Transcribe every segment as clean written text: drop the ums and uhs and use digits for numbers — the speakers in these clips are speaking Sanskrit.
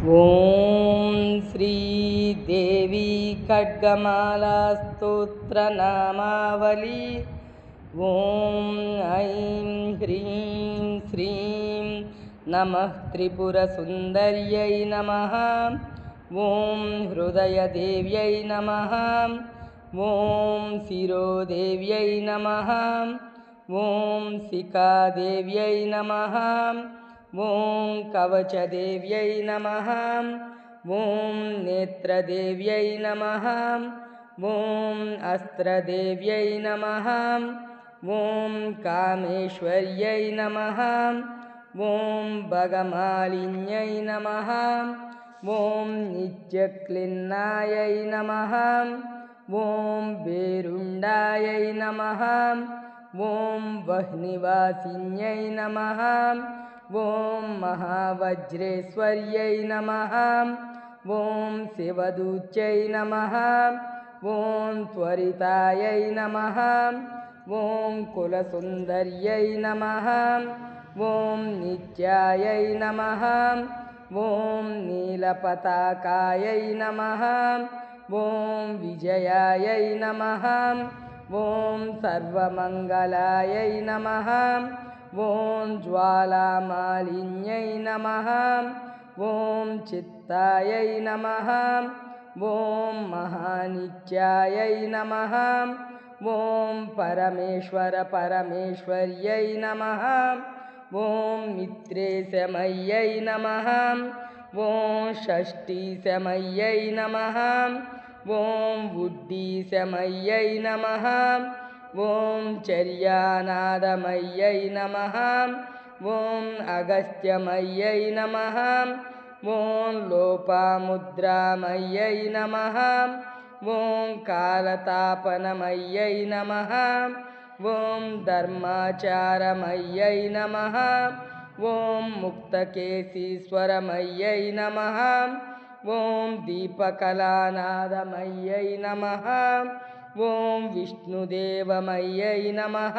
ఓం శ్రీదేవి ఖడ్గమాలా స్తోత్రనామావళి. ఓం ఐం హ్రీం శ్రీం నమః త్రిపురసుందర్యై నమః. ఓం హృదయదేవ్యై నమః. ఓం శిరోదేవ్యై నమః. ఓం శిఖాదేవ్యై నమః. ఓం కవచదేవ్యై నమః. ఓం నేత్రదేవ్యై నమః. ఓం అస్త్రదేవ్యై నమః. ఓం కామేశ్వర్యై నమః. ఓం భగమాలిన్యై నమః. ఓం నిత్యక్లిన్నాయై నమః. ఓం భేరుండాయై నమః. ఓం వహ్నివాసిన్యై నమః. ఓం మహావజ్రేశ్వర్యై నమః. ఓం శివదూత్యై నమః. ఓం త్వరితాయై నమః. ఓం కులసుందర్యై నమః. ఓం నిత్యాయై నమః. ఓం నీలపతాకాయై నమః. ఓం విజయాయై నమః. ఓం సర్వమంగళాయై నమః. ఓం జ్వాలామాలిన్యై నమః. ఓం చిత్తాయై నమః. ఓం మహానిత్యాయై నమః. ఓం పరమేశ్వర్యై నమః. ఓం మిత్రేశమయ్యై నమః. ఓం షష్ఠీశమయ్యై నమః. ఓం ఉడ్డీశమయ్యై నమః. ఓం చర్యానాదమయ్యై నమః. ఓం అగస్త్యమయ్యై నమః. ఓం లోపాముద్రామయ్యై నమః. ఓం కాలతాపనమయ్యై నమః. ఓం ధర్మాచారమయ్యై నమః. ఓం ముక్తకేశీశ్వరమయ్యై నమః. ఓం దీపకళానాదమయ్యై నమః. ఓం విష్ణుదేవమయ్యై నమః.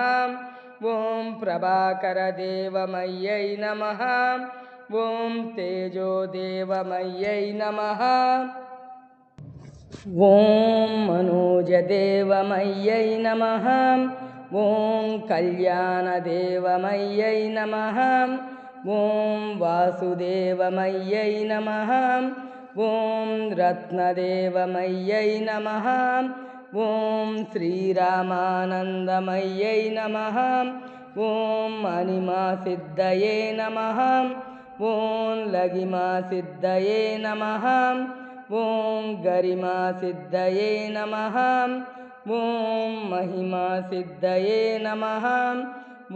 ఓం ప్రభాకరదేవమయ్యై నమః. ఓం తేజోదేవమయ్యై నమః. ఓం మనోజదేవమయ్యై నమః. ఓం కళ్యాణదేవమయ్యై నమః. ఓం వాసుదేవమయ్యై నమః. ఓం రత్నదేవమయ్యై నమః. ఓం శ్రీరామానందమయ్యై నమః. ఓం మణిమాసిద్ధయే నమః. ఓం లగిమాసిద్ధయే నమః. ఓం గరిమాసిద్ధయే నమః. ఓం మహిమాసిద్ధయే నమః.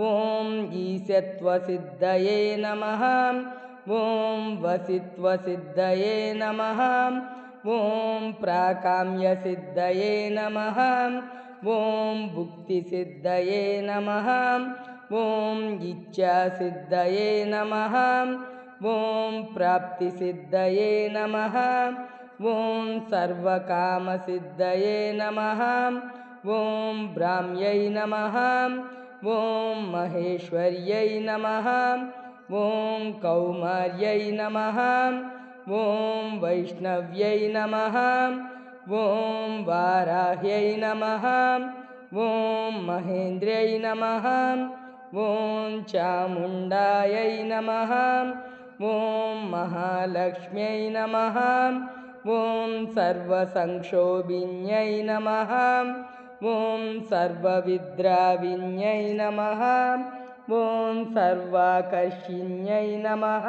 ఓం ఈశత్వసిద్ధయే నమః. ఓం వసిత్వసిద్ధయే నమః. ఓం ప్రాకామ్యసిద్ధయే నమః. ఓం భుక్తిసిద్ధయే నమః. ఓం ఇచ్ఛాసిద్ధయే నమః. ఓం ప్రాప్తిసిద్ధయే నమః. ఓం సర్వకామసిద్ధయే నమః. ఓం బ్రాహ్మ్యై నమః. ఓం మహేశ్వర్యై నమః. ఓం కౌమార్యై నమః. ఓం వైష్ణవ్యై నమః. ఓం వారాహ్యై నమః. ఓం మహేంద్ర్యై నమః. ఓం చాముండాయై నమః. ఓం మహాలక్ష్మ్యై నమః. ఓం సర్వసంక్షోభిన్యై నమః. ఓం సర్వవిద్రావిన్యై నమః. ఓం సర్వాకర్షిణ్యై నమః.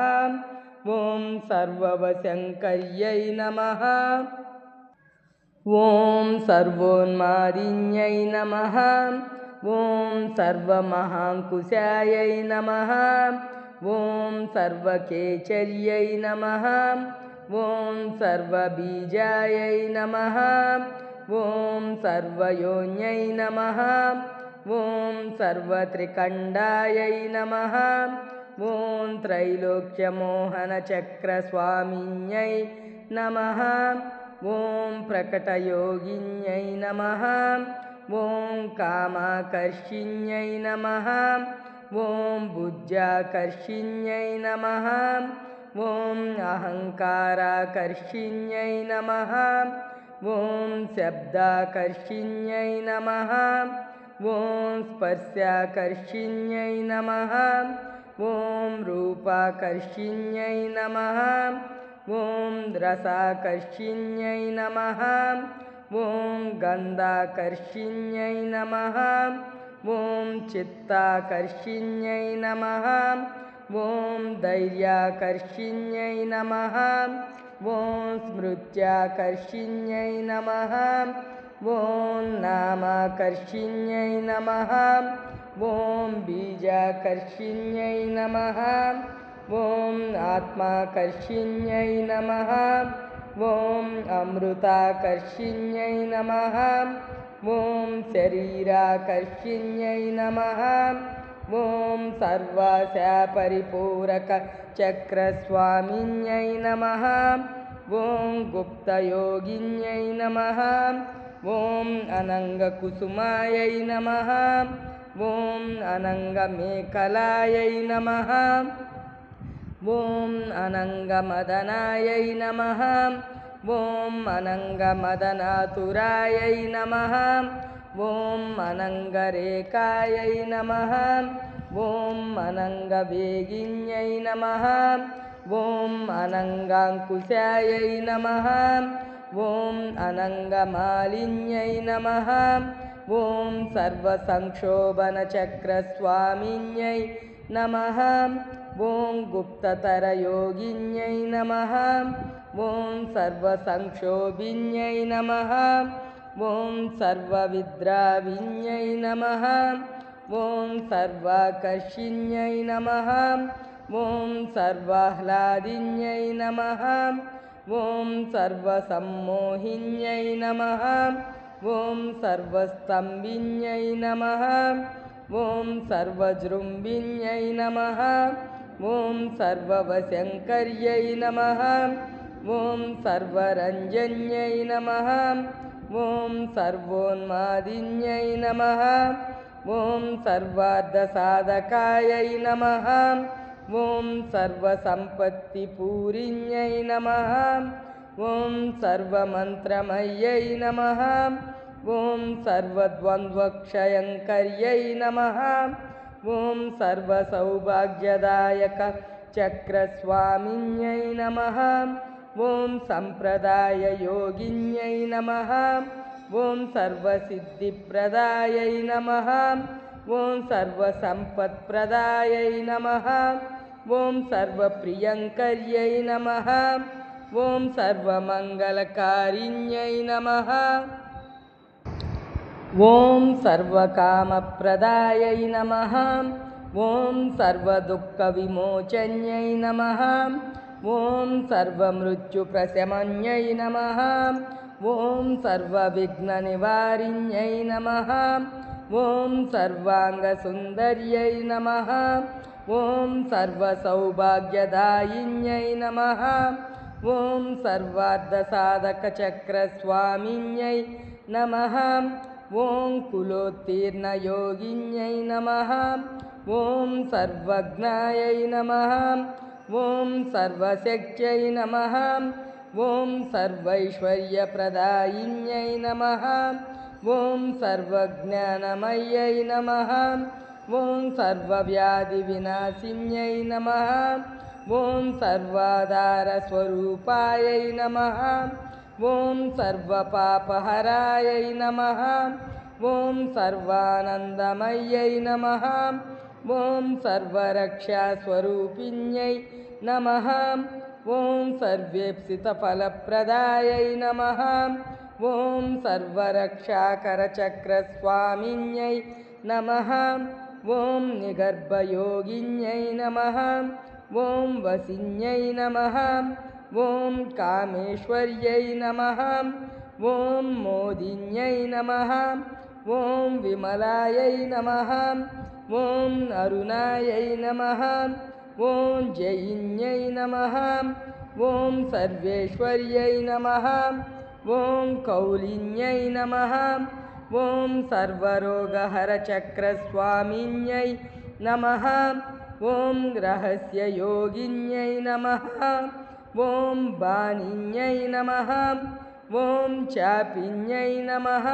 ఓం సర్వవశంకర్యై నమః. ఓం సర్వోన్మాదిన్యై నమః. ఓం సర్వమహాంకుశాయై నమః. ఓం సర్వకేచర్యై నమః. ఓం సర్వబీజాయై నమః. ఓం సర్వయోన్యై నమః. ఓం సర్వత్రికండాయై నమః. ఓం త్రైలోక్యమోహనచక్రస్వామిన్యై నమః. ఓం ప్రకటయోగిన్యై నమః. ఓం కామాకర్షిణ్యై నమః. ఓం బుద్ధ్యాకర్షిణ్యై నమః. ॐ अहङ्काराकर्षिण्यै नमः ॐ शब्दाकर्षिण्यै नमः ॐ स्पर्शाकर्षिण्यै नमः ॐ रूपाकर्षिण्यै नमः ॐ रसाकर्षिण्यै नमः ॐ गन्धाकर्षिण्यै नमः ॐ चित्ताकर्षिण्यै नमः ॐ धैर्याकर्षिण्यै नमः ॐ स्मृत्याकर्षिण्यै नमः ॐ नामाकर्षिण्यै नमः ॐ बीजाकर्षिण्यै नमः ॐ आत्माकर्षिण्यै नमः ॐ अमृताकर्षिण्यै नमः ॐ शरीराकर्षिण्यै नमः ॐ सर्वाशापरिपूरकचक्रस्वामिन्यै नमः ॐ गुप्तयोगिन्यै नमः ॐ अनङ्गकुसुमायै नमः ॐ अनङ्गमेखलायै नमः ॐ अनङ्गमदनायै नमः ॐ अनङ्गमदनातुरायै नमः ॐ अनङ्गरेखायै नमः ॐ अनङ्गवेगिन्यै नमः ॐ अनङ्गाङ्कुशायै नमः ॐ अनङ्गमालिन्यै नमः ॐ सर्वसंक्षोभनचक्रस्वामिन्यै नमः ॐ गुप्ततरयोगिन्यै नमः ॐ सर्वसंक्षोभिन्यै नमः ॐ सर्वविद्राविन्यै नमः ॐ सर्वाकर्षिण्यै नमः ॐ सर्वाह्लादिन्यै नमः ॐ सर्वसम्मोहिन्यै नमः ॐ सर्वस्तम्भिन्यै नमः ॐ सर्वजृम्भिन्यै नमः ॐ सर्ववशङ्कर्यै नमः ॐ सर्वरञ्जन्यै नमः ॐ सर्वोन्मादिन्यै नमः ॐ सर्वार्थसाधकायै नमः ॐ सर्वसम्पत्तिपूरिण्यै नमः ॐ सर्वमन्त्रमय्यै नमः ॐ सर्वद्वन्द्वक्षयङ्कर्यै नमः ॐ सर्वसौभाग्यदायकचक्रस्वामिन्यै नमः ॐ सम्प्रदाययोगिन्यै नमः ॐ सर्वसिद्धिप्रदायै नमः ॐ सर्वसम्पत्प्रदायै नमः ॐ सर्वप्रियङ्कर्यै नमः ॐ सर्वमङ्गलकारिण्यै नमः ॐ सर्वकामप्रदायै नमः ॐ सर्वदुःखविमोचन्यै नमः ॐ सर्वमृत्युप्रशमन्यै नमः ॐ सर्वविघ्ननिवारिण्यै नमः ॐ सर्वाङ्गसुन्दर्यै नमः ॐ सर्वसौभाग्यदायिन्यै नमः ॐ सर्वार्थसाधकचक्रस्वामिन्यै नमः ॐ कुलोत्तीर्णयोगिन्यै नमः ॐ सर्वज्ञायै नमः ॐ सर्वशक्त्यै नमः ॐ सर्वैश्वर्यप्रदायिन्यै नमः ॐ सर्वज्ञानमय्यै नमः ॐ सर्वव्याधिविनाशिन्यै नमः ॐ सर्वाधारस्वरूपायै नमः ॐ सर्वपापहरायै नमः ॐ सर्वानन्दमय्यै नमः ॐ सर्वरक्षास्वरूपिण्यै नमः ॐ सर्वेप्सितफलप्रदायै नमः ॐ सर्वरक्षाकरचक्रस्वामिन्यै नमः ॐ निगर्भयोगिन्यै नमः ॐ वसिन्यै नमः ॐ कामेश्वर्यै नमः ॐ मोदिन्यै नमः ॐ विमलायै नमः ॐ अरुणायै नमः ॐ जयिन्यै नमः ॐ सर्वेश्वर्यै नमः ॐ कौलिन्यै नमः ॐ सर्वरोगहरचक्रस्वामिन्यै नमः ॐ रहस्ययोगिन्यै नमः ॐ वाणिन्यै नमः ॐ चापिन्यै नमः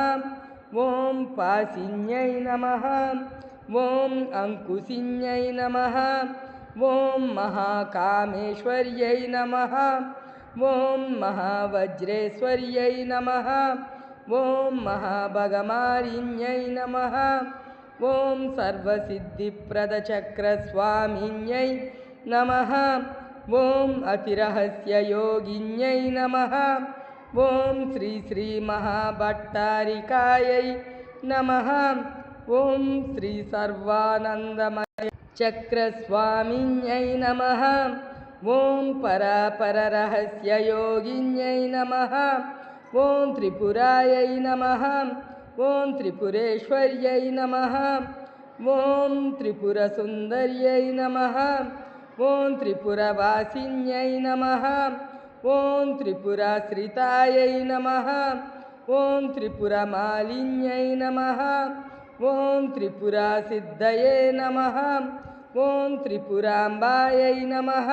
ॐ पासिन्यै नमः ॐ अङ्कुशिन्यै नमः ॐ महाकामेश्वर्यै नमः ॐ महावज्रेश्वर्यै नमः ॐ महाभगमारिण्यै नमः ॐ सर्वसिद्धिप्रदचक्रस्वामिन्यै नमः ॐ अतिरहस्ययोगिन्यै नमः ॐ श्री श्री महाभट्टारिकायै नमः ॐ श्री सर्वानन्दमय चक्रस्वामिन्यै नमः ॐ परापररहस्ययोगिन्यै नमः ॐ त्रिपुरायै नमः ॐ त्रिपुरेश्वर्यै नमः ॐ त्रिपुरसुन्दर्यै नमः ॐ त्रिपुरवासिन्यै नमः ॐ त्रिपुराश्रितायै नमः ॐ त्रिपुरमालिन्यै नमः ॐ त्रिपुरासिद्धये नमः ॐ त्रिपुराम्बायै नमः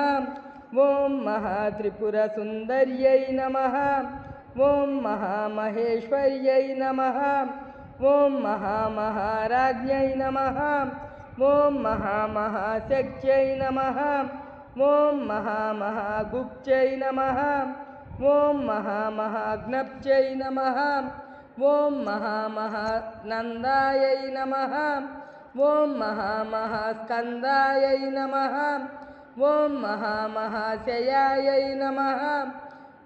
ॐ महात्रिपुरसुन्दर्यै नमः ॐ महामहेश्वर्यै नमः ॐ महामहाराज्ञै नमः ॐ महामहाशक्त्यै नमः ॐ महामहागुप्त्यै नमः ॐ महामहाज्ञप्त्यै नमः ॐ महामहानन्दायै नमः ॐ महामहास्कन्दायै नमः ॐ महामहाशयायै नमः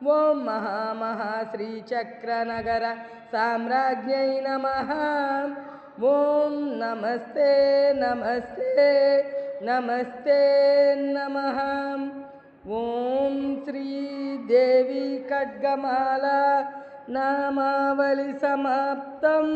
ॐ महामहाश्रीचक्रनगर साम्राज्ञै नमः ॐ नमस्ते नमस्ते नमस्ते नमः ॐ श्रीदेवी खड्गमाला नामावली समाप्तम्।